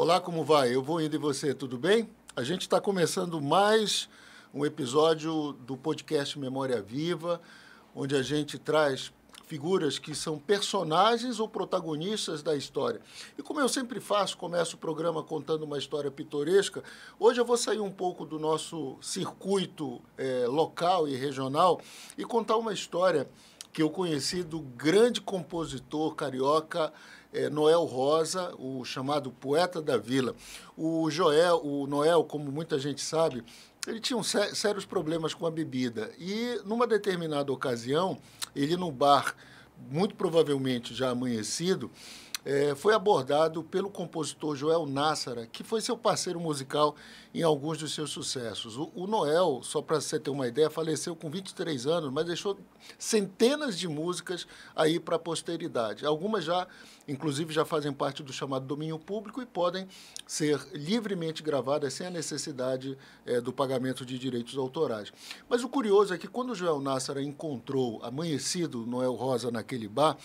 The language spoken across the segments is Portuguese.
Olá, como vai? Eu vou indo e você, tudo bem? A gente está começando mais um episódio do podcast Memória Viva, onde a gente traz figuras que são personagens ou protagonistas da história. E como eu sempre faço, começo o programa contando uma história pitoresca. Hoje eu vou sair um pouco do nosso circuito local e regional e contar uma história que eu conheci do grande compositor carioca Noel Rosa, o chamado Poeta da Vila. O Noel, como muita gente sabe, ele tinha sérios problemas com a bebida. E, numa determinada ocasião, ele no bar, muito provavelmente já amanhecido, foi abordado pelo compositor Joel Nassara, que foi seu parceiro musical em alguns dos seus sucessos. O Noel, só para você ter uma ideia, faleceu com 23 anos, mas deixou centenas de músicas aí para a posteridade. Algumas inclusive, já fazem parte do chamado domínio público e podem ser livremente gravadas sem a necessidade do pagamento de direitos autorais. Mas o curioso é que quando o Joel Nassara encontrou amanhecido Noel Rosa naquele bar,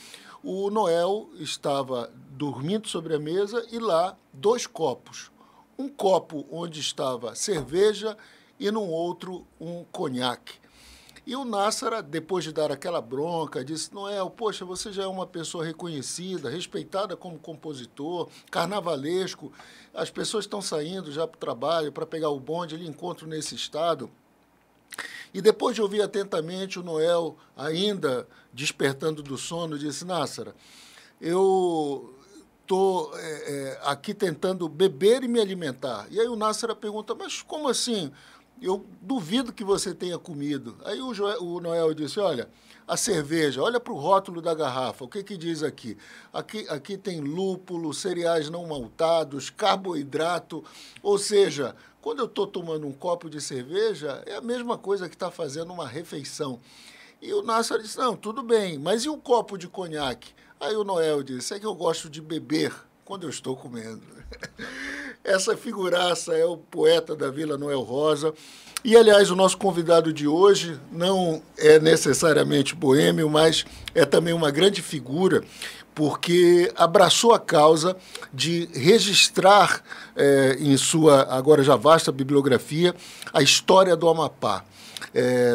o Noel estava dormindo sobre a mesa e lá 2 copos. Um copo onde estava cerveja e num outro um conhaque. E o Nassara, depois de dar aquela bronca, disse: Noel, poxa, você já é uma pessoa reconhecida, respeitada como compositor, carnavalesco, as pessoas estão saindo já para o trabalho, para pegar o bonde, ele encontra nesse estado. E depois de ouvir atentamente, o Noel, ainda despertando do sono, disse: Nassara, eu estou aqui tentando beber e me alimentar. E aí o Nassara pergunta: mas como assim? Eu duvido que você tenha comido. Aí o Noel disse: olha, a cerveja, olha para o rótulo da garrafa, o que diz aqui? Aqui tem lúpulo, cereais não maltados, carboidrato, ou seja, quando eu estou tomando um copo de cerveja, é a mesma coisa que está fazendo uma refeição. E o Nassara disse: não, tudo bem, mas e o copo de conhaque? Aí o Noel disse: é que eu gosto de beber quando eu estou comendo. Essa figuraça é o Poeta da Vila, Noel Rosa. E, aliás, o nosso convidado de hoje não é necessariamente boêmio, mas é também uma grande figura, porque abraçou a causa de registrar em sua, agora já vasta bibliografia, a história do Amapá.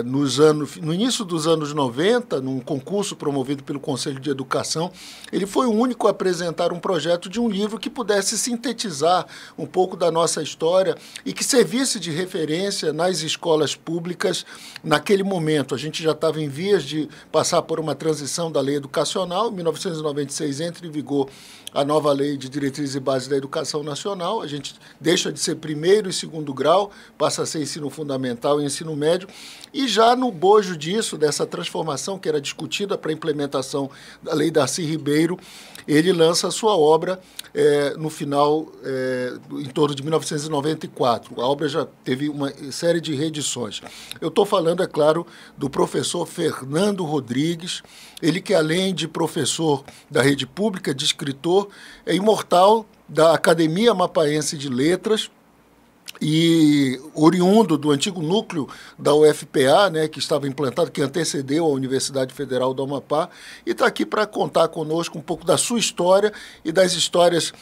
No início dos anos 90, num concurso promovido pelo Conselho de Educação, ele foi o único a apresentar um projeto de um livro que pudesse sintetizar um pouco da nossa história e que servisse de referência nas escolas públicas naquele momento. A gente já estava em vias de passar por uma transição da lei educacional. Em 1996 entra em vigor a nova lei de diretrizes e bases da educação nacional. A gente deixa de ser primeiro e segundo grau, passa a ser ensino fundamental e ensino médio. E já no bojo disso, dessa transformação que era discutida para a implementação da lei Darcy Ribeiro, ele lança a sua obra no final, em torno de 1994. A obra já teve uma série de reedições. Eu estou falando, é claro, do professor Fernando Rodrigues, ele que, além de professor da rede pública, de escritor, é imortal da Academia Amapaense de Letras, e oriundo do antigo núcleo da UFPA, né, que estava implantado, que antecedeu a Universidade Federal do Amapá, e está aqui para contar conosco um pouco da sua história e das histórias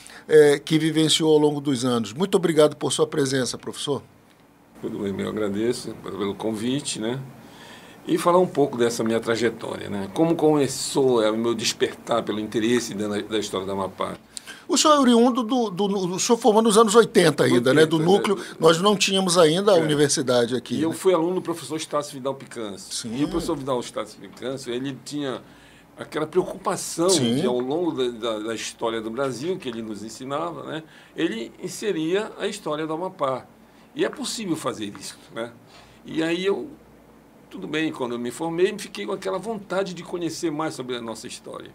que vivenciou ao longo dos anos. Muito obrigado por sua presença, professor. Tudo bem, eu agradeço pelo convite, né? E falar um pouco dessa minha trajetória, né? Como começou o meu despertar pelo interesse da história do Amapá. O senhor é oriundo o senhor formou nos anos 80 ainda, 80, né? Do núcleo, nós não tínhamos ainda a universidade aqui. E eu fui aluno do professor Estácio Vidal Picâncio. Sim. E o professor Vidal Estácio Picâncio, ele tinha aquela preocupação Sim. de, ao longo da história do Brasil, que ele nos ensinava, né? Ele inseria a história do Amapá. E é possível fazer isso, né? E aí tudo bem, quando eu me formei, fiquei com aquela vontade de conhecer mais sobre a nossa história.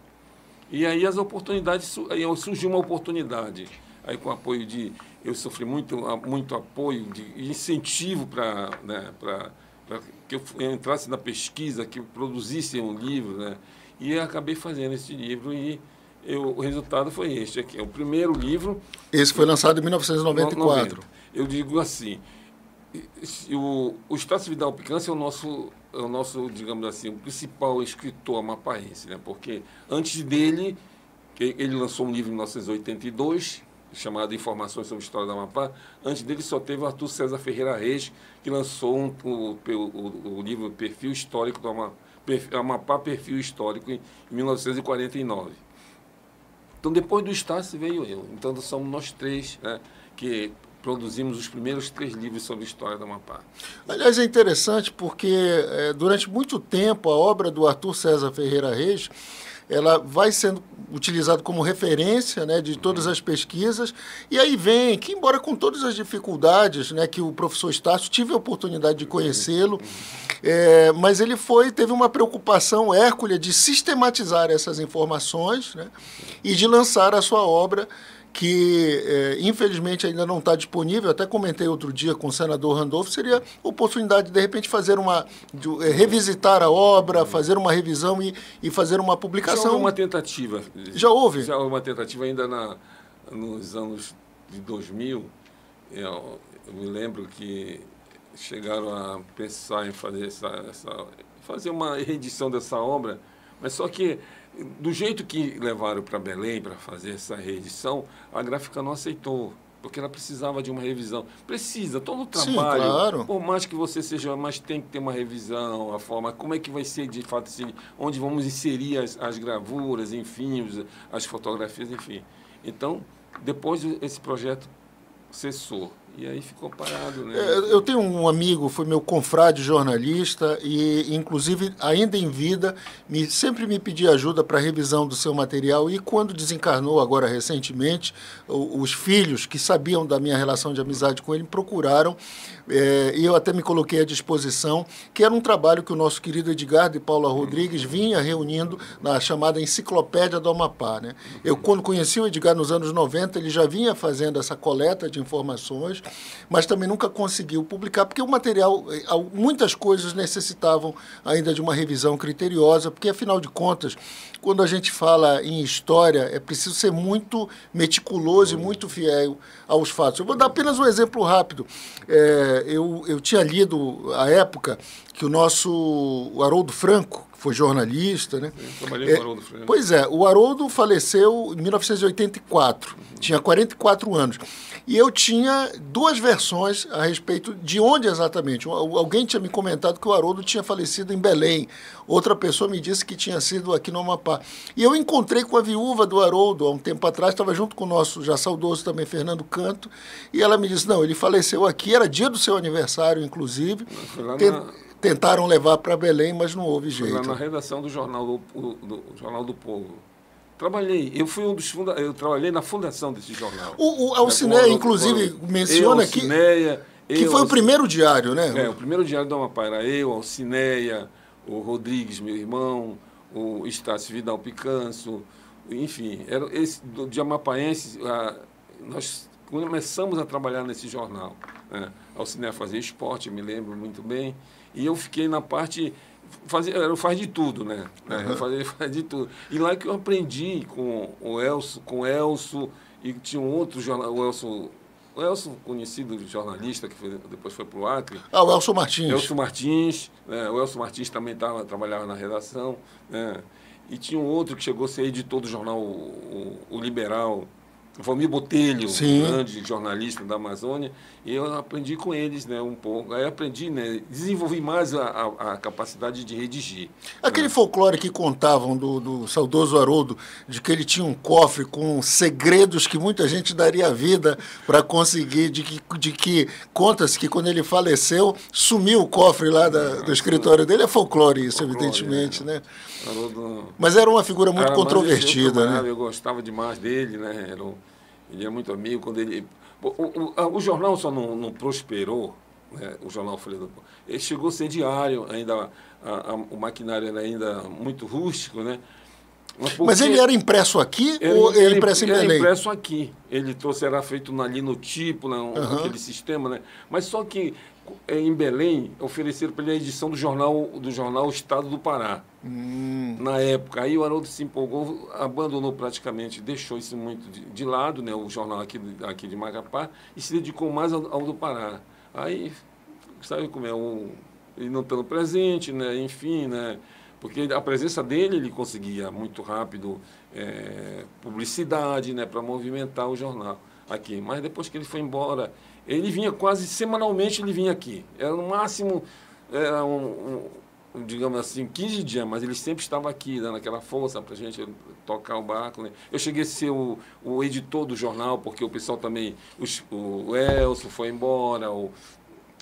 E aí as oportunidades, aí surgiu uma oportunidade, aí com apoio eu sofri muito apoio de incentivo para que eu entrasse na pesquisa, que eu produzisse um livro, né? E eu acabei fazendo esse livro e o resultado foi este aqui, é o primeiro livro. Esse foi lançado em 1994. Eu digo assim, o Estácio Vidal Picâncio é o nosso, digamos assim, o principal escritor amapaense, né? Porque antes dele, ele lançou um livro em 1982, chamado Informações sobre a História do Amapá. Antes dele só teve o Arthur César Ferreira Reis, que lançou o livro Perfil Histórico do Amapá, Perfil Histórico, em 1949. Então, depois do Estácio, veio eu. Então, somos nós três, né, que produzimos os primeiros 3 livros sobre a história do Amapá. Aliás, é interessante porque, durante muito tempo, a obra do Arthur César Ferreira Reis ela vai sendo utilizada como referência, né, de todas as pesquisas, e aí vem que, embora com todas as dificuldades, né, que o professor Estácio, tive a oportunidade de conhecê-lo, mas ele teve uma preocupação hércula de sistematizar essas informações, né, e de lançar a sua obra, que infelizmente ainda não está disponível. Até comentei outro dia com o senador Randolfo, seria oportunidade de repente fazer revisitar a obra, fazer uma revisão e fazer uma publicação. Já houve uma tentativa. Já houve? Já houve uma tentativa ainda nos anos de 2000. Eu me lembro que chegaram a pensar em fazer uma reedição dessa obra, mas só que do jeito que levaram para Belém para fazer essa reedição, a gráfica não aceitou, porque ela precisava de uma revisão. Precisa, todo o trabalho, sim, claro, por mais que você seja, mas tem que ter uma revisão, a forma, como é que vai ser de fato, onde vamos inserir as gravuras, enfim, as fotografias, enfim. Então, depois esse projeto cessou. E aí ficou parado, né? Eu tenho um amigo, foi meu confrade jornalista e, inclusive, ainda em vida, sempre me pedia ajuda para a revisão do seu material e quando desencarnou agora recentemente, os filhos que sabiam da minha relação de amizade com ele me procuraram e eu até me coloquei à disposição, que era um trabalho que o nosso querido Edgar de Paula Rodrigues vinha reunindo na chamada Enciclopédia do Amapá, né? Eu, quando conheci o Edgar nos anos 90, ele já vinha fazendo essa coleta de informações, mas também nunca conseguiu publicar, porque o material, muitas coisas necessitavam ainda de uma revisão criteriosa, porque, afinal de contas, quando a gente fala em história, é preciso ser muito meticuloso e muito fiel aos fatos. Eu vou dar apenas um exemplo rápido. Eu tinha lido, à época, que o Haroldo Franco, que foi jornalista, né? Eu trabalhei com o Haroldo Franco. Pois é, o Haroldo faleceu em 1984, tinha 44 anos. E eu tinha 2 versões a respeito de onde exatamente. Alguém tinha me comentado que o Haroldo tinha falecido em Belém. Outra pessoa me disse que tinha sido aqui no Amapá. E eu encontrei com a viúva do Haroldo há um tempo atrás, estava junto com o nosso já saudoso também, Fernando Canto, e ela me disse, não, ele faleceu aqui, era dia do seu aniversário, inclusive. Tentaram levar para Belém, mas não houve jeito. Foi lá na redação do Jornal do Povo. Eu trabalhei na fundação desse jornal. O Alcineia, inclusive, menciona que foi o primeiro diário, né? O primeiro diário do Amapá era eu, Alcineia, o Rodrigues, meu irmão, o Estácio Vidal Picanço, enfim, de amapaenses, nós começamos a trabalhar nesse jornal, né? Alcineia fazia esporte, me lembro muito bem, e eu fiquei na parte... Eu faz de tudo, né? Eu faz de tudo. E lá que eu aprendi com o Elso, e tinha um outro jornal, o Elso, conhecido jornalista, que depois foi para o Acre. O Elso Martins. Elso Martins, né? O Elso Martins também trabalhava na redação, né? E tinha um outro que chegou a ser editor do jornal o Liberal, Valmir Botelho, um grande jornalista da Amazônia, e eu aprendi com eles, né, um pouco. Aí aprendi, né, desenvolvi mais a capacidade de redigir. Aquele folclore que contavam do saudoso Haroldo, de que ele tinha um cofre com segredos que muita gente daria a vida para conseguir, de que conta-se que quando ele faleceu, sumiu o cofre lá do escritório dele. É folclore isso, evidentemente, né? Haroldo, mas era uma figura muito controvertida, né? Eu gostava demais dele, né? Ele é muito amigo. Quando ele... O jornal só não prosperou, né? O jornal Folha do Povo. Ele chegou a ser diário, ainda o maquinário era ainda muito rústico, né? Mas ele era impresso aqui ou era impresso em Belém? Era impresso aqui. Ele era feito ali no tipo, aquele sistema, né? Mas só que em Belém ofereceram para ele a edição do jornal Estado do Pará. Na época. Aí o Haroldo se empolgou, abandonou praticamente, deixou isso muito de lado, né? O jornal aqui de Macapá, e se dedicou mais ao do Pará. Aí, sabe como é? Ele não estando presente, né? Enfim, né? Porque a presença dele, ele conseguia muito rápido publicidade, né, para movimentar o jornal. aqui. Mas depois que ele foi embora, ele vinha quase semanalmente, ele vinha aqui. Era no máximo, era digamos assim, 15 dias, mas ele sempre estava aqui, dando aquela força para a gente tocar o barco, né? Eu cheguei a ser o editor do jornal, porque o pessoal também, o Elcio foi embora, o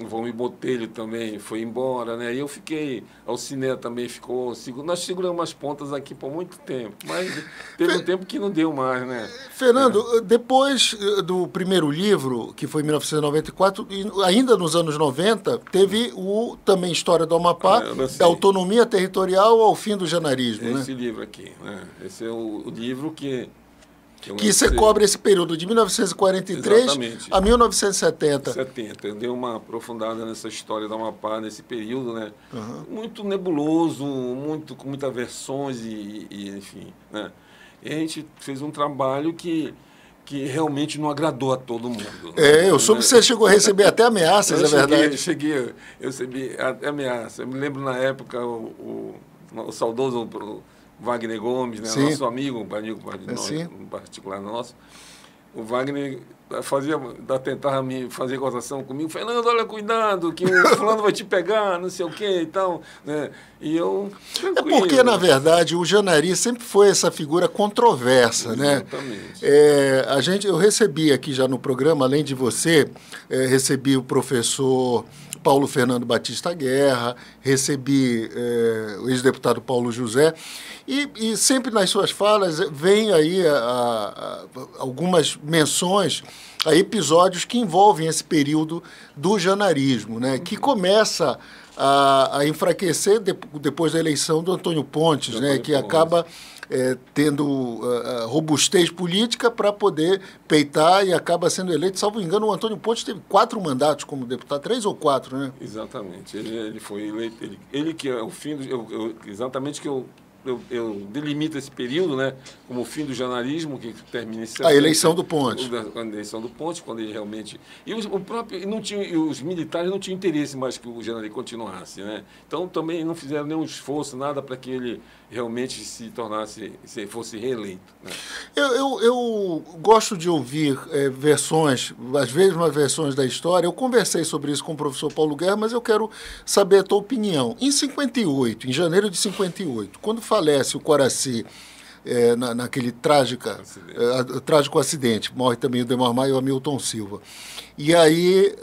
Valmir Botelho também foi embora, né? E eu fiquei, a Alciné também ficou, nós seguramos as pontas aqui por muito tempo, mas teve um tempo que não deu mais, né? Fernando, depois do primeiro livro, que foi em 1994, e ainda nos anos 90, teve também História do Amapá, da autonomia territorial ao fim do janarismo, né? Esse livro aqui, né? Esse é o livro que você cobre esse período de 1943 Exatamente. a 1970. Eu dei uma aprofundada nessa história do Amapá, nesse período, né? Muito nebuloso, com muitas versões e enfim, né? E a gente fez um trabalho que realmente não agradou a todo mundo. Eu soube que você chegou a receber até ameaças, é verdade? Eu recebi até ameaças. Eu me lembro na época o saudoso Wagner Gomes, né? Nosso amigo, um particular nosso. O Wagner tentava me fazer gozação comigo. Fernando, olha, cuidado, que o fulano vai te pegar, não sei o quê e tal. Né? E eu, tranquilo. É porque, na verdade, o Janari sempre foi essa figura controversa. Exatamente. Né? Eu recebi aqui já no programa, além de você, recebi o professor Paulo Fernando Batista Guerra, recebi o ex-deputado Paulo José, e sempre nas suas falas vem aí algumas menções a episódios que envolvem esse período do janarismo, né, que começa a enfraquecer depois da eleição do Antônio Pontes, né, que acaba tendo robustez política para poder peitar e acaba sendo eleito. Salvo engano, o Antônio Pontes teve 4 mandatos como deputado, 3 ou 4, né? Exatamente. Ele foi eleito. Ele que é o fim do... exatamente que eu delimito esse período, né, como o fim do janarismo, que termina em 70, a eleição do Pontes. A eleição do Pontes, quando ele realmente... E os militares não tinham interesse mais que o janarismo continuasse, né? Então, também não fizeram nenhum esforço, nada para que ele realmente fosse reeleito. Né? Eu gosto de ouvir versões, às vezes umas versões da história. Eu conversei sobre isso com o professor Paulo Guerra, mas eu quero saber a tua opinião. Em 58, em janeiro de 58, quando falece o Coraci, naquele trágico acidente, morre também o Demar Maia e o Hamilton Silva. E aí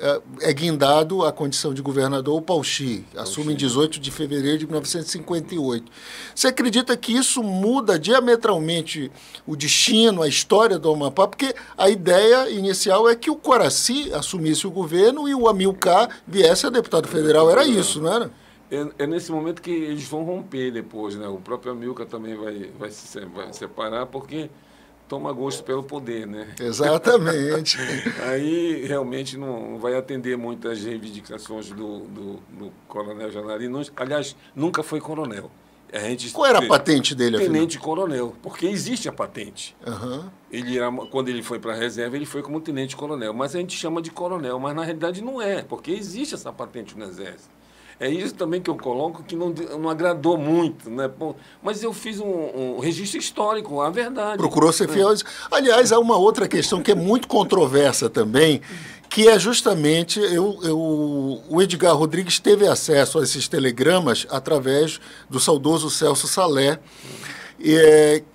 é guindado a condição de governador o Pauxi, assume em 18 de fevereiro de 1958. Você acredita que isso muda diametralmente o destino, a história do Amapá? Porque a ideia inicial é que o Coraci assumisse o governo e o Amilcar viesse a deputado federal. Era isso, não era? É nesse momento que eles vão romper depois, né? O próprio Amilcar também vai se separar, porque toma gosto pelo poder, né? Exatamente. Aí realmente não vai atender muitas reivindicações do coronel Janari. Aliás, nunca foi coronel. Qual era a patente dele? Tenente-coronel, porque existe a patente. Uhum. Quando ele foi para a reserva, ele foi como tenente-coronel, mas a gente chama de coronel, mas na realidade não é, porque existe essa patente no Exército. É isso também que eu coloco, que não agradou muito, né? Mas eu fiz um registro histórico, a verdade. Procurou ser fiel. Aliás, há uma outra questão que é muito controversa também, que é justamente o Edgar Rodrigues teve acesso a esses telegramas através do saudoso Celso Salé,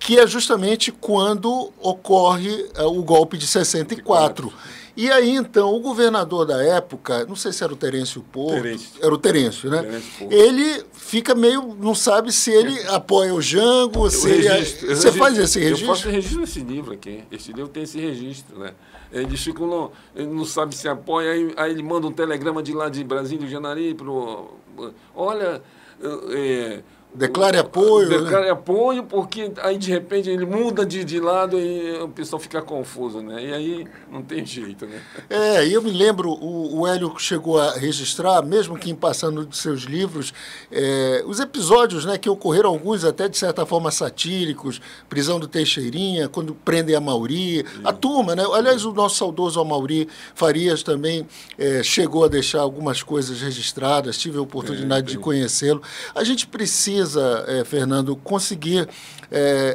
que é justamente quando ocorre o golpe de 64. E aí, então, o governador da época, não sei se era o Terêncio Porto, era o Terêncio, né? Ele fica meio, não sabe se ele apoia o Jango, Você faz esse registro? Eu faço registro nesse livro aqui. Esse livro tem esse registro, né? Eles ficam, ele não sabe se apoia, aí ele manda um telegrama de lá de Brasília, de Janari, olha... Declare apoio. Declare apoio, porque aí de repente ele muda de lado e o pessoal fica confuso, né? E aí não tem jeito, né? E eu me lembro, o Hélio chegou a registrar, mesmo que em passando de seus livros, os episódios, né, que ocorreram, alguns até de certa forma satíricos, prisão do Teixeirinha, quando prendem a Mauri, a turma, né? Aliás, o nosso saudoso Amauri Farias também chegou a deixar algumas coisas registradas, tive a oportunidade de conhecê-lo. A gente precisa precisa, Fernando, conseguir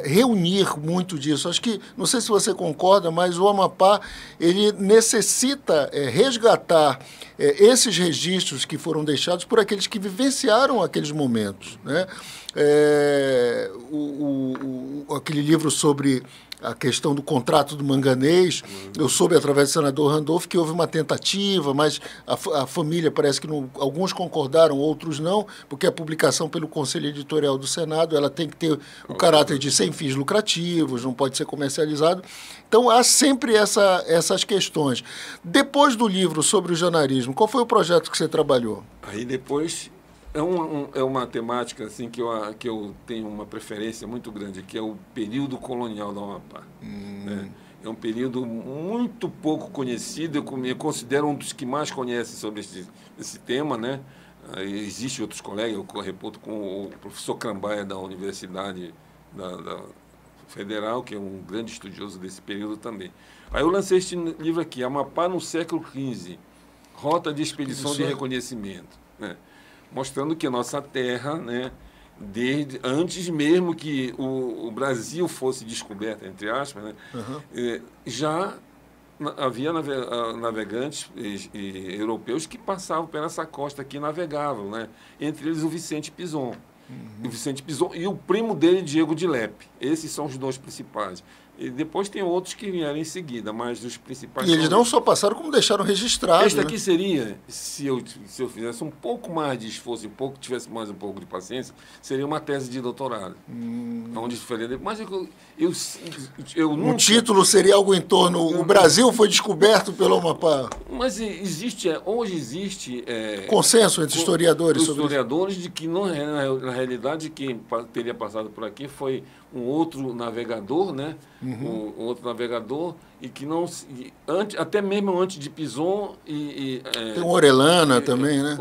reunir muito disso. Acho que, não sei se você concorda, mas o Amapá ele necessita resgatar esses registros que foram deixados por aqueles que vivenciaram aqueles momentos, né? Aquele livro sobre a questão do contrato do manganês, eu soube através do senador Randolph que houve uma tentativa, mas a família parece que alguns concordaram, outros não, porque a publicação pelo Conselho Editorial do Senado ela tem que ter o caráter de sem fins lucrativos, não pode ser comercializado. Então, há sempre essas questões. Depois do livro sobre o jornalismo, qual foi o projeto que você trabalhou? Aí depois... É uma temática assim, que eu tenho uma preferência muito grande, que é o período colonial do Amapá. Né? É um período muito pouco conhecido, eu me considero um dos que mais conhece sobre esse tema. Né? Existem outros colegas, eu reporto com o professor Crambaia, da Universidade da Federal, que é um grande estudioso desse período também. Aí eu lancei este livro aqui, Amapá no século XV, Rota de Expedição de Reconhecimento. Né? Mostrando que a nossa terra, né, desde antes mesmo que o Brasil fosse descoberto, entre aspas, né, já havia navegantes europeus que passavam por essa costa aqui e navegavam, né, entre eles o Vicente Pinzon. O Vicente Pinzon e o primo dele, Diego de Lepe. Esses são os dois principais. E depois tem outros que vieram em seguida, mas os principais... E eles não só passaram, como deixaram registrado. Este aqui seria, se eu fizesse um pouco mais de esforço, tivesse mais um pouco de paciência, seria uma tese de doutorado. Onde faria, mas eu nunca... O título seria algo em torno... O Brasil foi descoberto pelo Amapá. Mas hoje existe... consenso entre historiadores sobre historiadores de que, na realidade, quem teria passado por aqui foi um outro navegador, né? Um outro navegador, e que não... até mesmo antes de Pinzon... tem o Orellana também, né?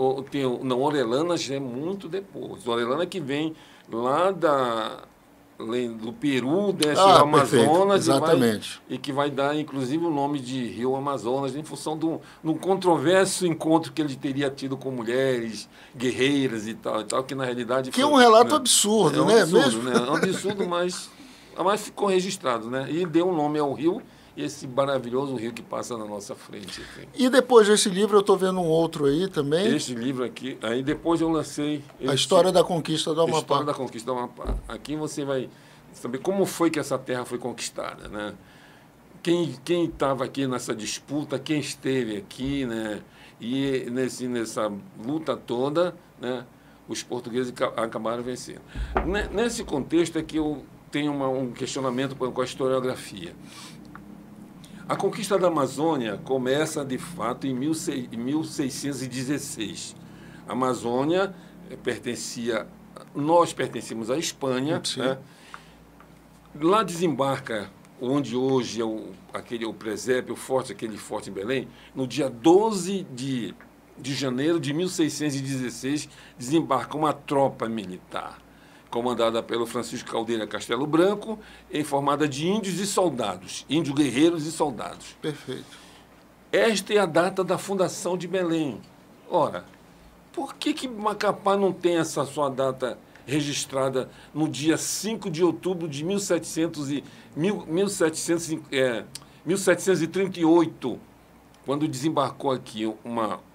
Não, Orellana já é muito depois. O Orellana que vem lá do Peru, desce o Amazonas e que vai dar, inclusive, o nome de Rio Amazonas, em função de um controverso encontro que ele teria tido com mulheres guerreiras e tal, que na realidade... Que é um relato absurdo, né? Absurdo, né? É um absurdo, mas ficou registrado, né? E deu um nome ao rio, esse maravilhoso rio que passa na nossa frente. Assim. E depois desse livro, eu estou vendo um outro aí também. Este livro aqui, aí depois eu lancei... A História da Conquista do Amapá. A História da Conquista do Amapá. Aqui você vai saber como foi que essa terra foi conquistada, né? Quem estava aqui nessa disputa, quem esteve aqui, né? E nessa luta toda, né? Os portugueses acabaram vencendo. Nesse contexto é que eu tenho um questionamento com a historiografia. A conquista da Amazônia começa, de fato, em 1616. A Amazônia nós pertencíamos à Espanha, né? Lá desembarca, onde hoje é o presépio, aquele forte em Belém, no dia 12 de janeiro de 1616, desembarca uma tropa militar, comandada pelo Francisco Caldeira Castelo Branco, formada de índios e soldados, índios guerreiros e soldados. Perfeito. Esta é a data da fundação de Belém. Ora, por que Macapá não tem essa sua data registrada no dia 5 de outubro de 1738, quando desembarcou aqui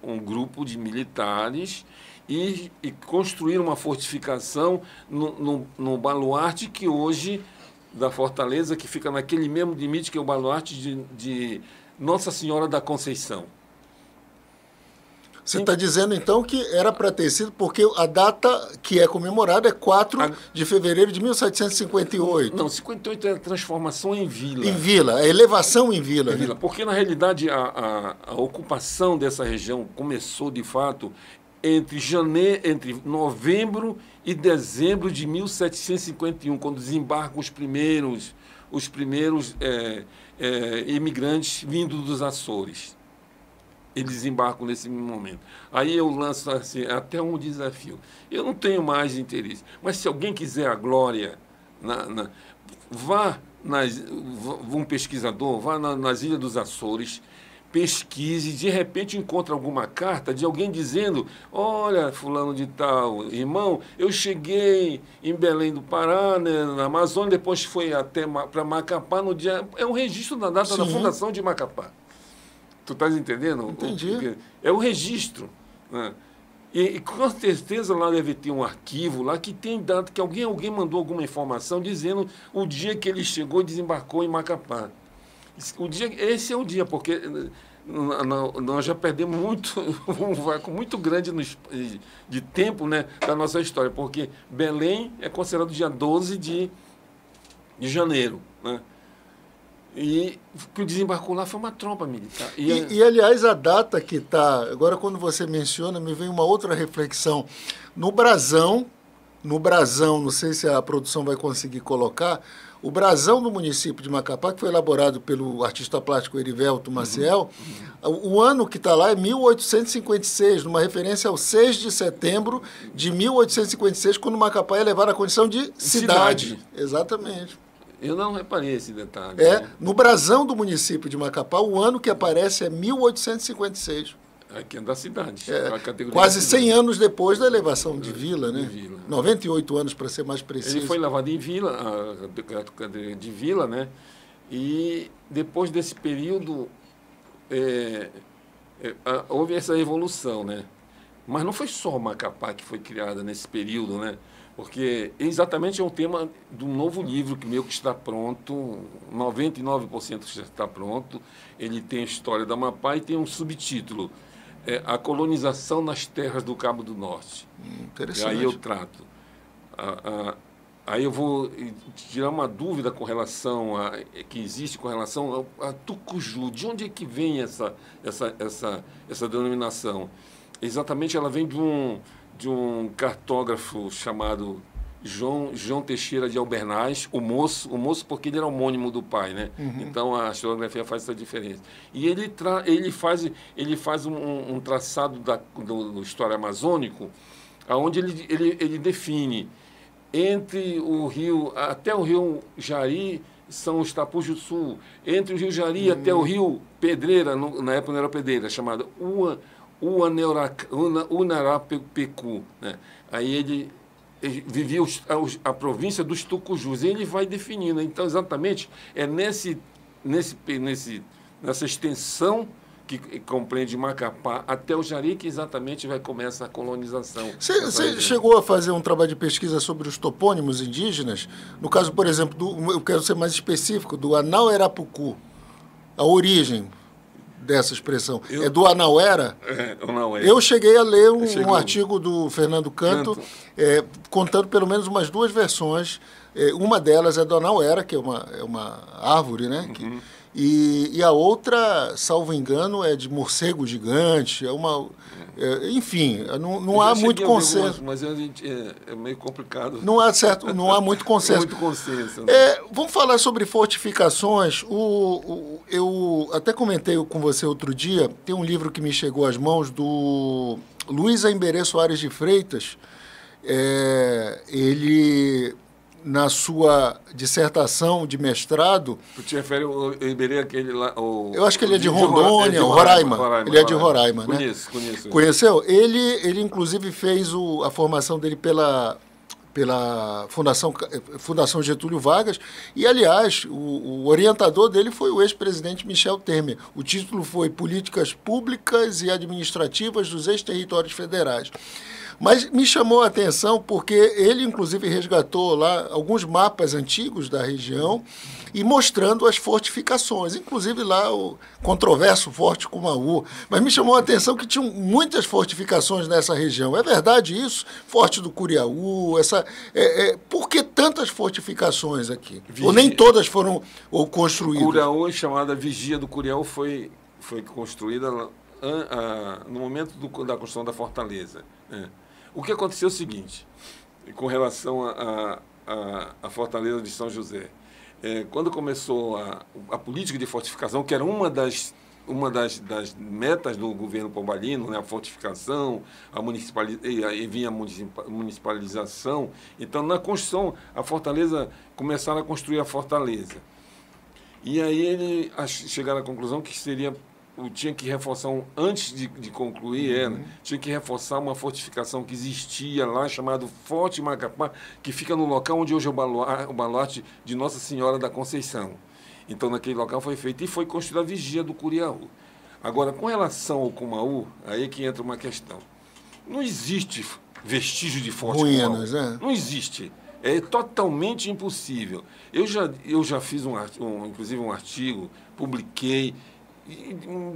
um grupo de militares e construíram uma fortificação no baluarte que hoje, da fortaleza, que fica naquele mesmo limite que é o baluarte de Nossa Senhora da Conceição. Você está dizendo, então, que era para ter sido, porque a data que é comemorada é 4 de fevereiro de 1758. Não, 58 é a transformação em vila. Em vila, a elevação em vila. Em vila, porque, na realidade, a ocupação dessa região começou, de fato, entre novembro e dezembro de 1751, quando desembarcam os primeiros imigrantes vindos dos Açores. Eles desembarcam nesse momento. Aí eu lanço assim, até um desafio. Eu não tenho mais interesse, mas se alguém quiser a glória, um pesquisador, vá nas Ilhas dos Açores, pesquise, de repente encontra alguma carta de alguém dizendo: olha, fulano de tal, irmão, eu cheguei em Belém do Pará, né, na Amazônia, depois foi até para Macapá no dia... É um registro da data da fundação de Macapá. Tu estás entendendo? Entendi. É um registro, né? E com certeza lá deve ter um arquivo lá que tem dado que alguém mandou alguma informação dizendo o dia que ele chegou e desembarcou em Macapá. Esse é o dia, porque nós já perdemos um vácuo muito grande de tempo, né, da nossa história, porque Belém é considerado dia 12 de janeiro, né? E o que desembarcou lá foi uma tropa militar. Aliás, a data que está... Agora, quando você menciona, me vem uma outra reflexão. No brasão, não sei se a produção vai conseguir colocar, o brasão do município de Macapá, que foi elaborado pelo artista plástico Erivelto Maciel, o ano que está lá é 1856, numa referência ao 6 de setembro de 1856, quando Macapá é levado à condição de cidade. Exatamente. Eu não reparei esse detalhe. No brasão do município de Macapá, o ano que aparece é 1856. Aqui é da cidade. Quase 100 anos depois da elevação de vila, né? 98 anos, para ser mais preciso. Ele foi levado em vila, de vila, né? E depois desse período, houve essa evolução, né? Mas não foi só Macapá que foi criada nesse período, né? Porque exatamente é um tema do novo livro que está pronto, 99% já está pronto. Ele tem a história da Amapá e tem um subtítulo, A Colonização nas Terras do Cabo do Norte. Interessante. E aí eu trato. Aí eu vou tirar uma dúvida que existe com relação a Tucuju. De onde é que vem essa denominação? Exatamente, ela vem de um cartógrafo chamado João Teixeira de Albernaz, o moço porque ele era homônimo do pai, né? Então a historiografia faz essa diferença. E ele faz um traçado do história amazônico, onde ele define entre o rio, até o rio Jari, são os Tapujuçu, entre o rio Jari até o rio Pedreira, na época não era Pedreira, chamada Unarapecu, né? Aí ele vivia a província dos Tucujus, e ele vai definindo. Então, exatamente, é nessa extensão que compreende Macapá até o Jari que exatamente vai começar a colonização. Você chegou a fazer um trabalho de pesquisa sobre os topônimos indígenas? No caso, por exemplo, eu quero ser mais específico, do Anauerapucu, a origem dessa expressão. É do Anauera? Anauera. Eu cheguei a ler um artigo do Fernando Canto, contando pelo menos umas duas versões. Uma delas é do Anauera, que é uma árvore, né? E a outra, salvo engano, é de morcego gigante. Enfim, não há muito consenso. Mas é meio complicado. Não há muito consenso. Muito consenso, né? Vamos falar sobre fortificações. Eu até comentei com você outro dia, tem um livro que me chegou às mãos do Luiz Aimberê Soares de Freitas. Ele, na sua dissertação de mestrado... Tu te refere ao Iberê, aquele lá... Eu acho que ele é de Rondônia, Roraima. Ele é de Roraima, né? Conheço. Conheceu? Ele inclusive, fez a formação dele pela Fundação Getúlio Vargas, e, aliás, o orientador dele foi o ex-presidente Michel Temer. O título foi Políticas Públicas e Administrativas dos Ex-Territórios Federais. Mas me chamou a atenção porque ele, inclusive, resgatou lá alguns mapas antigos da região e mostrando as fortificações, inclusive lá o controverso Forte Cumaú. Mas me chamou a atenção que tinham muitas fortificações nessa região. É verdade isso? Forte do Curiaú, por que tantas fortificações aqui? Ou nem todas foram construídas? Curiaú, chamada Vigia do Curiaú, foi construída no momento da construção da fortaleza, né? O que aconteceu é o seguinte, com relação à fortaleza de São José. Quando começou a política de fortificação, que era uma das metas do governo pombalino, né, a fortificação, e vinha a municipalização. Então, na construção, começaram a construir a fortaleza. E aí chegaram à conclusão que seria tinha que reforçar, antes de concluir, tinha que reforçar uma fortificação que existia lá, chamado Forte Macapá, que fica no local onde hoje é o baluarte de Nossa Senhora da Conceição. Então, naquele local foi feito e foi construída a vigia do Curiaú. Agora, com relação ao Cumaú, aí é que entra uma questão. Não existe vestígio de Forte ruínas, Cumaú. Não existe. É totalmente impossível. Eu já fiz inclusive um artigo, publiquei,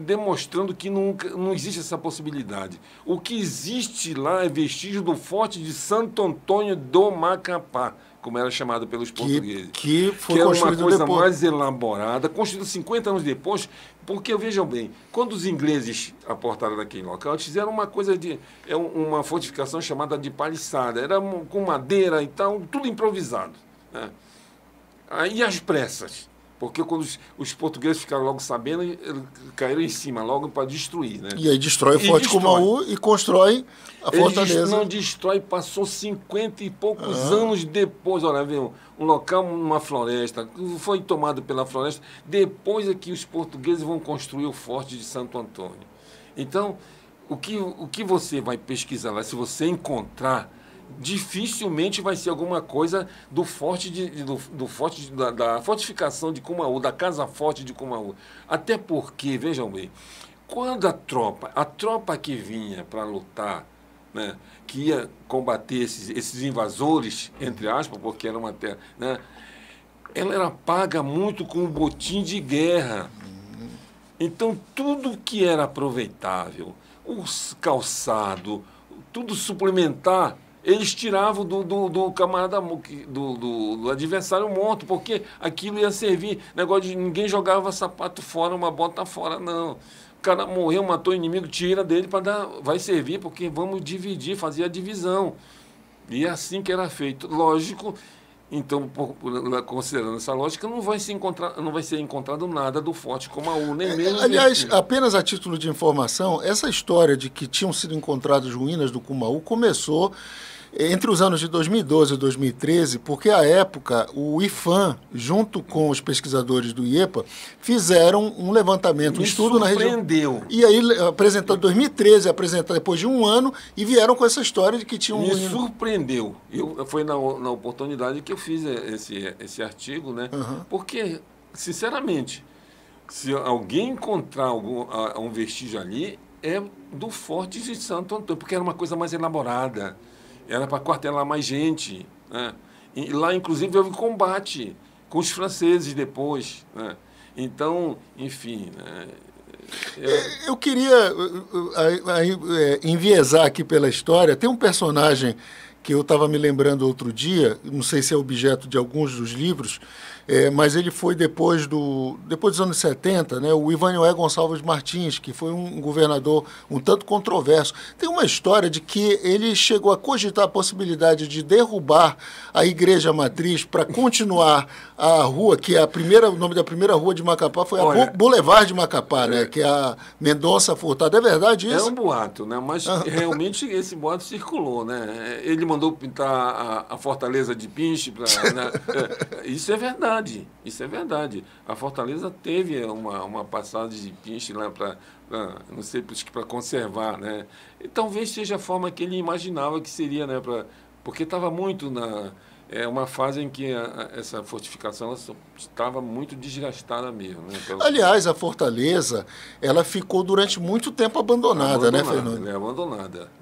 demonstrando que não existe essa possibilidade. O que existe lá é vestígio do Forte de Santo Antônio do Macapá, como era chamado pelos portugueses. Que foi que era uma coisa depois. Mais elaborada, construída 50 anos depois, porque, vejam bem, quando os ingleses aportaram naquele local, eles fizeram uma coisa uma fortificação chamada de paliçada. Era com madeira e tal, tudo improvisado. Né? Aí às pressas. Porque quando os portugueses ficaram logo sabendo, caíram em cima, logo para destruir. Né? E aí destrói o Forte Cumaú e constrói a fortaleza. Não destrói, passou 50 e poucos anos depois. Olha, viu, um local, uma floresta, foi tomado pela floresta, depois é que os portugueses vão construir o Forte de Santo Antônio. Então, o que você vai pesquisar lá, se você encontrar, dificilmente vai ser alguma coisa do forte da fortificação de Cumaú, da Casa Forte de Cumaú. Até porque, vejam bem, quando a tropa que vinha para lutar, né, que ia combater esses invasores, entre aspas, porque era uma terra, né, ela era paga muito com o botim de guerra. Então, tudo que era aproveitável, o calçado, tudo suplementar, eles tiravam do camarada, do adversário morto, porque aquilo ia servir. Negócio de ninguém jogava sapato fora, uma bota fora, não. O cara morreu, matou o inimigo, tira dele vai servir, porque vamos dividir, fazer a divisão. E é assim que era feito. Lógico, então, considerando essa lógica, não vai ser encontrado nada do Forte Cumaú, nem mesmo... Aliás, apenas a título de informação, essa história de que tinham sido encontradas ruínas do Cumaú começou entre os anos de 2012 e 2013, porque, à época, o IPHAN, junto com os pesquisadores do IEPA, fizeram um levantamento, um estudo na região. E aí, apresentaram em 2013, apresentaram depois de um ano, e vieram com essa história de que tinham... Me surpreendeu. Foi na oportunidade que eu fiz esse artigo, né? Porque, sinceramente, se alguém encontrar um vestígio ali, é do Forte de Santo Antônio, porque era uma coisa mais elaborada. Era para quartelar mais gente. Né? E lá, inclusive, houve combate com os franceses depois. Né? Então, enfim... Né? Eu queria enviesar aqui pela história. Tem um personagem que eu estava me lembrando outro dia, não sei se é objeto de alguns dos livros, mas ele foi depois dos anos 70, né, o Ivanhoé Gonçalves Martins, que foi um governador um tanto controverso. Tem uma história de que ele chegou a cogitar a possibilidade de derrubar a igreja matriz para continuar a rua, que é o nome da primeira rua de Macapá foi a Boulevard de Macapá, né, que é a Mendonça Furtado. É verdade isso? É um boato, né, mas realmente esse boato circulou. Né? Ele mandou pintar a Fortaleza de Pinche. Né? Isso é verdade. Isso é verdade. A Fortaleza teve uma passagem de pinche lá não sei, para conservar, né? E talvez seja a forma que ele imaginava que seria, né? Porque estava muito uma fase em que essa fortificação estava muito desgastada mesmo. Né? Aliás, a Fortaleza, ela ficou durante muito tempo abandonada, né, Fernando?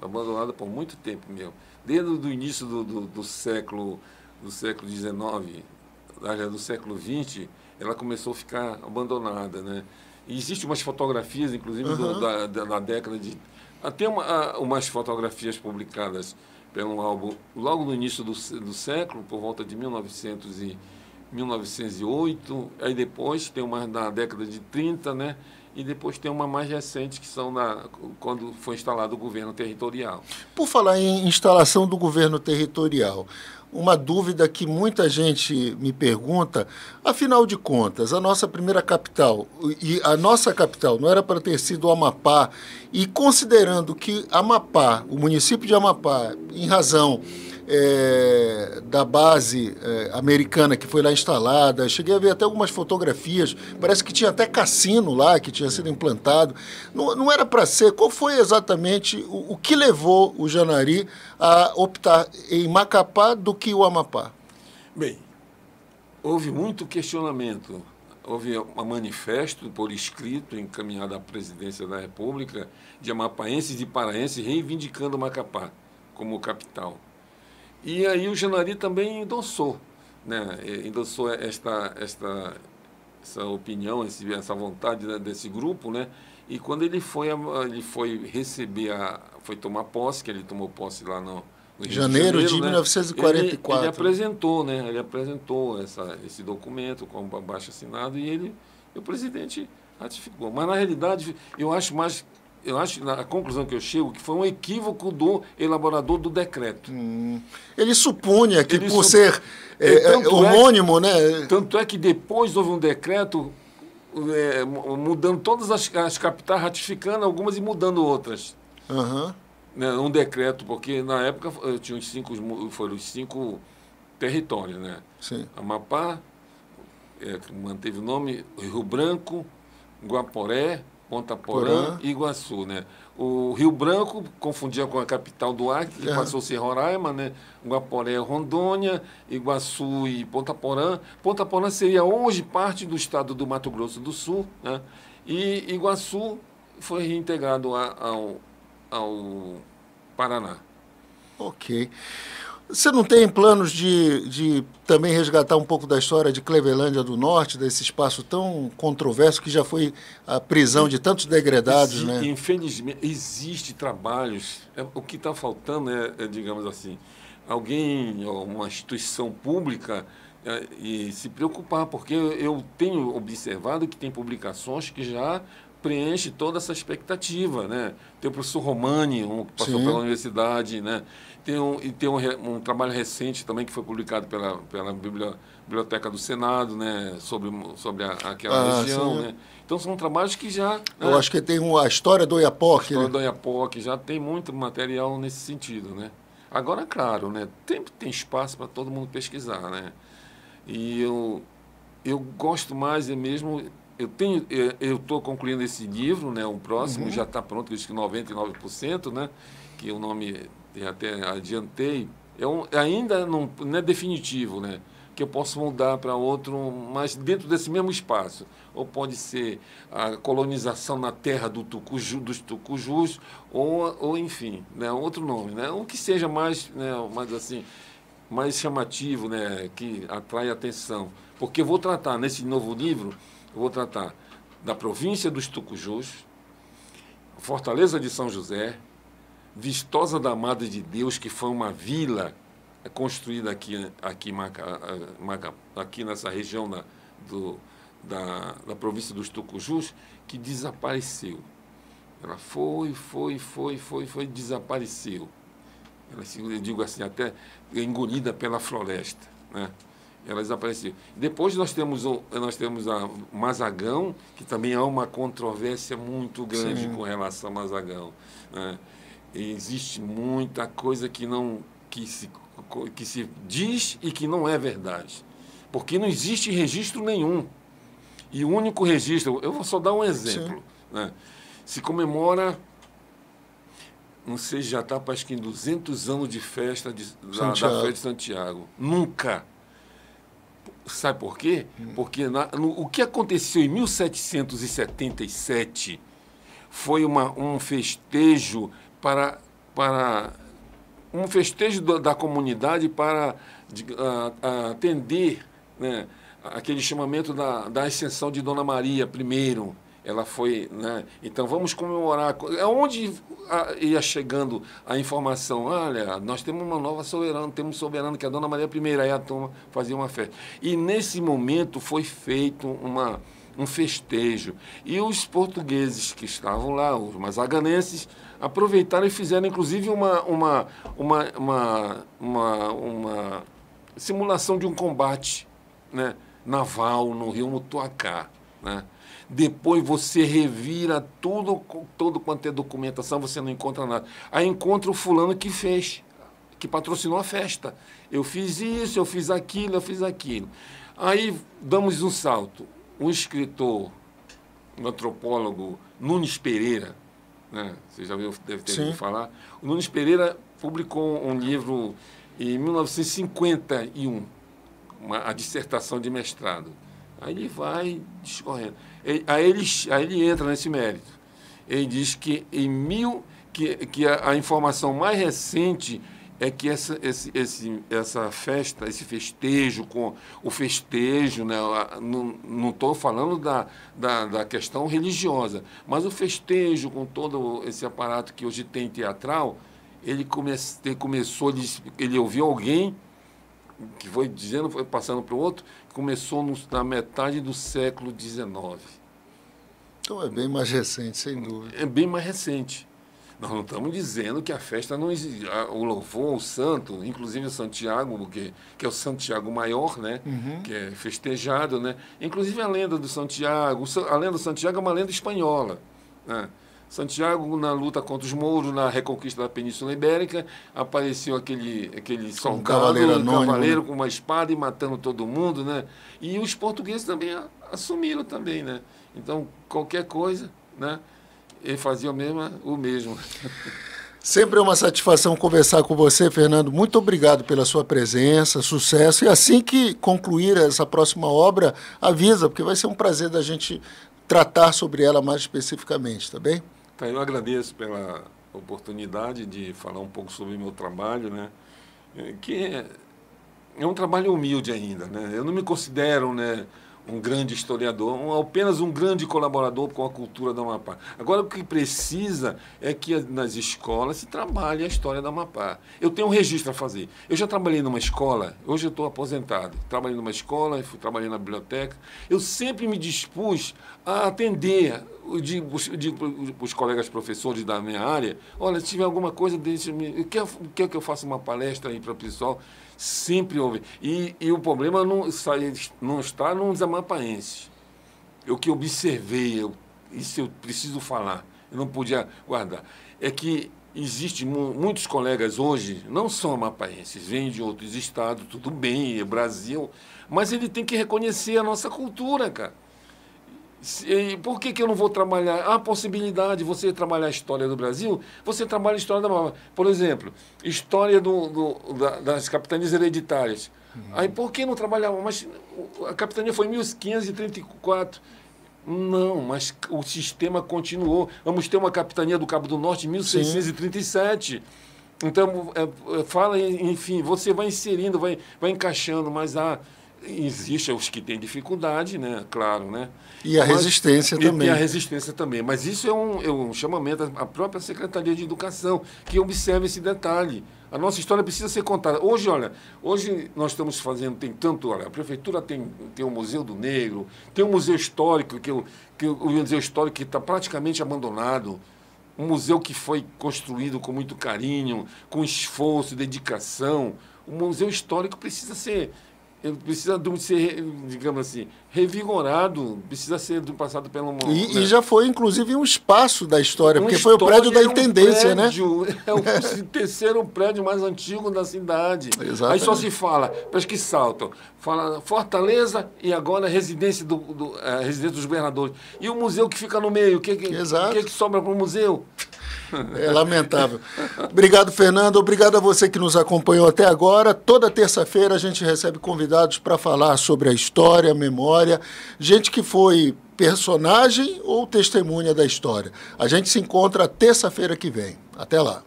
Abandonada por muito tempo mesmo. Desde o início do século XIX, do século XX, ela começou a ficar abandonada, né? E existem umas fotografias, inclusive, da década de... Até umas fotografias publicadas pelo álbum logo no início do século, por volta de 1908, aí depois tem uma na década de 30, né? E depois tem uma mais recente, que são quando foi instalado o governo territorial. Por falar em instalação do governo territorial, uma dúvida que muita gente me pergunta, afinal de contas, a nossa primeira capital, e a nossa capital não era para ter sido o Amapá, e considerando que Amapá, o município de Amapá, em razão da base americana que foi lá instalada. Cheguei a ver até algumas fotografias. Parece que tinha até cassino lá, que tinha sido implantado. Não era para ser. Qual foi exatamente o que levou o Janari a optar em Macapá do que o Amapá? Bem, houve muito questionamento. Houve um manifesto por escrito encaminhado à presidência da República de amapaenses e paraenses reivindicando Macapá como capital. E aí o Janari também endossou, né? Endossou essa opinião, essa vontade, né, desse grupo, né? E quando ele foi receber, foi tomar posse, que ele tomou posse lá no Rio Janeiro de Janeiro, né? 1944. Ele apresentou, né? Ele apresentou esse documento como abaixo assinado e o presidente ratificou. Mas na realidade eu acho a conclusão que eu chego que foi um equívoco do elaborador do decreto. Ele supunha que por ser homônimo, né? Tanto é que depois houve um decreto mudando todas as capitais, ratificando algumas e mudando outras. Uhum. Um decreto, porque na época tinha foram os 5 territórios, né? Sim. Amapá, manteve o nome, Rio Branco, Guaporé, Ponta Porã e Iguaçu, né? O Rio Branco confundia com a capital do Acre, que passou a ser Roraima, né? Guaporé, Rondônia, Iguaçu e Ponta Porã. Ponta Porã seria hoje parte do estado do Mato Grosso do Sul, né? E Iguaçu foi reintegrado ao Paraná. Ok. Você não tem planos de também resgatar um pouco da história de Clevelândia do Norte, desse espaço tão controverso que já foi a prisão de tantos degradados, né? Infelizmente, existe trabalhos. O que está faltando digamos assim, alguém, uma instituição pública, e se preocupar, porque eu tenho observado que tem publicações que já preenche toda essa expectativa, né? Tem o professor Romani, que passou pela universidade, né? Tem um trabalho recente também que foi publicado pela Biblioteca do Senado, né? Sobre aquela região, né? Então são trabalhos que já... Eu acho que tem a história do Oiapoque. A história do Oiapoque, já tem muito material nesse sentido, né? Agora, claro, né? Tem espaço para todo mundo pesquisar, né? E eu gosto mais mesmo... Eu estou concluindo esse livro, né? O próximo já está pronto, acho que 99%, né? Que o nome até adiantei. Ainda não é definitivo, né? Que eu posso mudar para outro, mas dentro desse mesmo espaço. Ou pode ser a colonização na terra dos Tucujus, ou enfim, né? Outro nome, né? O que seja mais, né? Mais chamativo, né? Que atrai atenção. Porque eu vou tratar, nesse novo livro, eu vou tratar da província dos Tucujus, Fortaleza de São José, Vistosa da Madre de Deus, que foi uma vila construída aqui nessa região da província dos Tucujus, que desapareceu. Ela foi, desapareceu. Ela, eu digo assim, até engolida pela floresta, né? Ela desapareceu. Depois nós temos a Mazagão, que também há uma controvérsia muito grande com relação a Mazagão, né? Existe muita coisa que se diz e que não é verdade, porque não existe registro nenhum. E o único registro, eu vou só dar um exemplo, né? Se comemora, não sei, já está acho que em 200 anos de festa da Feira de Santiago. Nunca. Sabe por quê? Porque o que aconteceu em 1777 foi um festejo um festejo da comunidade para atender, né, aquele chamamento da ascensão de Dona Maria I. Ela foi, né? Então vamos comemorar. Onde ia chegando a informação, olha, nós temos uma nova soberana, temos um soberano que é a Dona Maria I, aí a turma fazia uma festa. E nesse momento foi feito um festejo. E os portugueses que estavam lá, os mazaganenses, aproveitaram e fizeram inclusive uma simulação de um combate, né, naval no rio Mutuacá, né? Depois você revira todo quanto é documentação, você não encontra nada. Aí encontra o fulano que que patrocinou a festa. Eu fiz isso, eu fiz aquilo, eu fiz aquilo. Aí damos um salto. Um escritor, um antropólogo, Nunes Pereira, né? Você já deve ter ouvido falar. O Nunes Pereira publicou um livro em 1951, a dissertação de mestrado. Aí ele vai discorrendo. Aí ele entra nesse mérito. Ele diz que que a informação mais recente é que essa festa, esse festejo, com o festejo, né? Não estou falando da questão religiosa, mas o festejo com todo esse aparato que hoje tem teatral, ele começou, ele ouviu alguém que foi dizendo, foi passando para o outro, começou na metade do século XIX. Então é bem mais recente, sem dúvida. É bem mais recente. Nós não estamos dizendo que a festa não existe. O louvor, o santo, inclusive o Santiago, que é o Santiago Maior, né? Que é festejado, né? Inclusive a lenda do Santiago. A lenda do Santiago é uma lenda espanhola, né? Santiago, na luta contra os mouros, na reconquista da Península Ibérica, apareceu aquele soldado, cavaleiro com uma espada e matando todo mundo, né? E os portugueses também assumiram também, né? Então, qualquer coisa, né? Ele fazia o mesmo. Sempre é uma satisfação conversar com você, Fernando. Muito obrigado pela sua presença, sucesso. E assim que concluir essa próxima obra, avisa, porque vai ser um prazer da gente tratar sobre ela mais especificamente, tá bem? Tá, eu agradeço pela oportunidade de falar um pouco sobre o meu trabalho, né? Que é um trabalho humilde ainda, né? Eu não me considero, né, um grande historiador, apenas um grande colaborador com a cultura do Amapá. Agora, o que precisa é que nas escolas se trabalhe a história do Amapá. Eu tenho um registro a fazer. Eu já trabalhei numa escola, hoje eu estou aposentado. Trabalhei numa escola, trabalhei na biblioteca. Eu sempre me dispus a atender, os colegas professores da minha área, olha, se tiver alguma coisa, quer que eu faça uma palestra aí para o pessoal? Sempre houve. E o problema não está nos amapaenses. Eu que observei, isso eu preciso falar, eu não podia guardar, é que existem muitos colegas hoje, não são amapaenses, vêm de outros estados, tudo bem, é Brasil, mas ele tem que reconhecer a nossa cultura, cara. E por que eu não vou trabalhar? Há a possibilidade de você trabalhar a história do Brasil, você trabalha a história da Amapá. Por exemplo, história das capitanias hereditárias. Aí por que não trabalhava? Mas a capitania foi em 1534. Não, mas o sistema continuou. Vamos ter uma capitania do Cabo do Norte em 1637. Então, fala, enfim, você vai inserindo, vai encaixando, mas existe os que têm dificuldade, né? Claro, né? E a resistência também. E a resistência também. Mas isso é um chamamento à própria Secretaria de Educação, que observe esse detalhe. A nossa história precisa ser contada. Hoje, olha, nós estamos fazendo, tem tanto, olha, a Prefeitura tem o Museu do Negro, tem um museu histórico, o Museu Histórico que está praticamente abandonado, um museu que foi construído com muito carinho, com esforço, dedicação. O Museu Histórico precisa ser, digamos assim, revigorado, precisa ser passado pelo... E já foi, inclusive, um espaço da história, porque foi o prédio da Intendência, né? É o terceiro prédio mais antigo da cidade. Exatamente. Aí só se fala, parece que saltam, fala Fortaleza e agora residência dos governadores. E o museu que fica no meio, o que sobra para o museu? É lamentável. Obrigado, Fernando. Obrigado a você que nos acompanhou até agora. Toda terça-feira a gente recebe convidados para falar sobre a história, a memória, gente que foi personagem ou testemunha da história. A gente se encontra terça-feira que vem. Até lá.